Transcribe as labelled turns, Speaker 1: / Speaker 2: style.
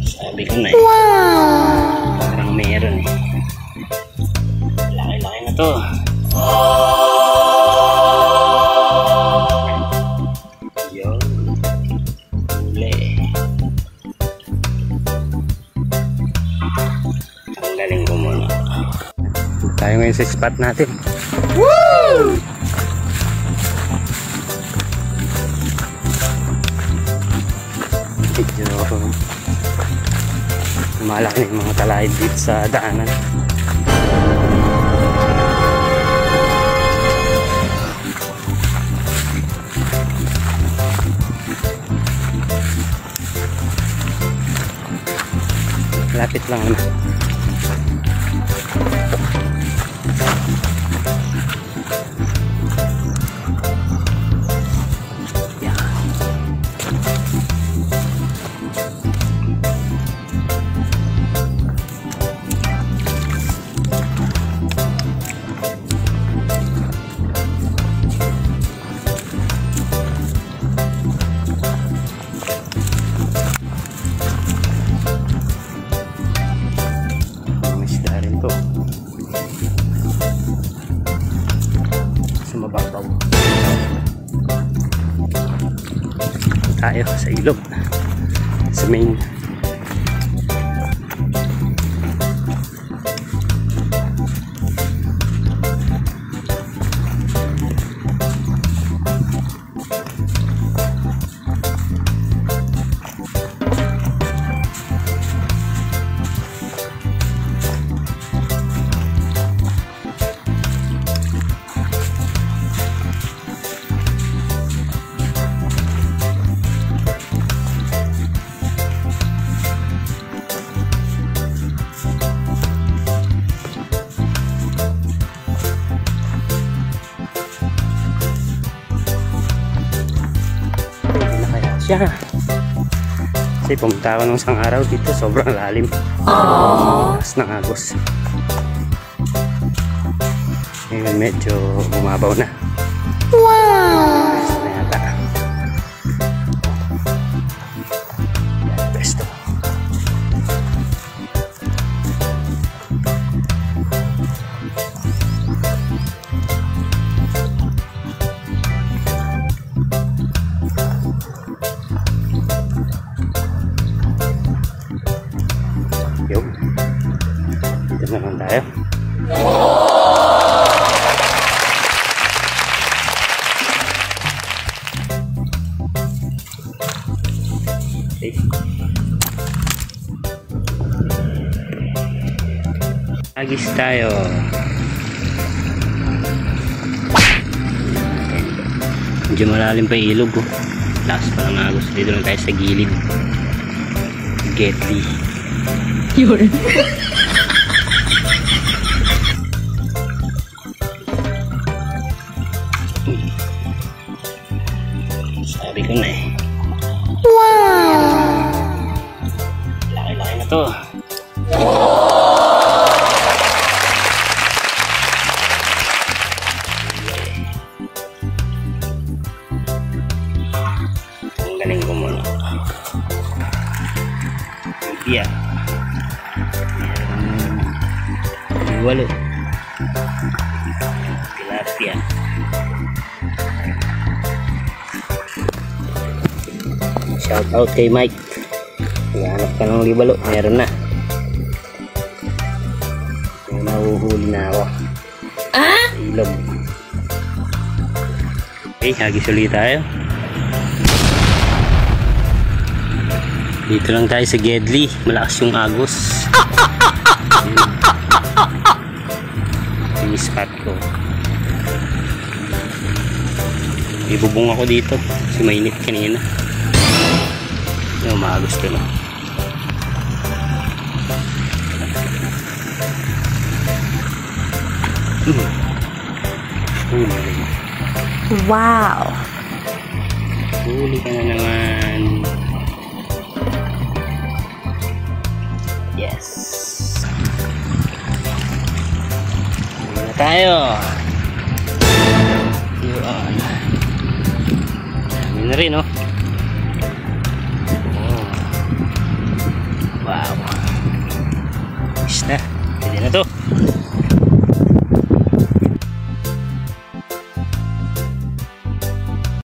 Speaker 1: Sabi ko na eh. Wow! Parang meron eh. Laki-laki na to. Yun. Huli. Ang galing ko muna. Tayo ngayon sa spot natin. Woo! Medyo malaki yung mga talahib dito sa daanan. Lapit lang naman. Mababaw tayo sa ilog sa main. Kasi pumunta ako nung isang araw dito, sobrang lalim. Taas ng agos. Ngayon medyo bumabaw na. Wow! Taas na yata. Presto. Yo, dito naman tayo. Okay. Agis tayo. Medyo malalim pa yung ilog ko. Lakas pa lang agos. Dito lang tayo sa gilid. Getty. Yun. Sabi ko na eh. Wow! Laki-laki na to. Ang galing ko muna. Yeah. Walo. Tilapia. Shout out kay Mike. Hanap ka ng libalo, meron na. May nahuhuli na ako. Ilog. Okay, hagis ulit tayo. Dito lang tayo sa Gedli. Malakas yung agos. Yung spot ko. Ibubong ako dito kasi mainit kanina. Yung maagos ko na.
Speaker 2: Wow!
Speaker 1: Huli ka na naman. Yes. Huli na tayo. Yun. Dami na rin, oh. Na, pwede na to.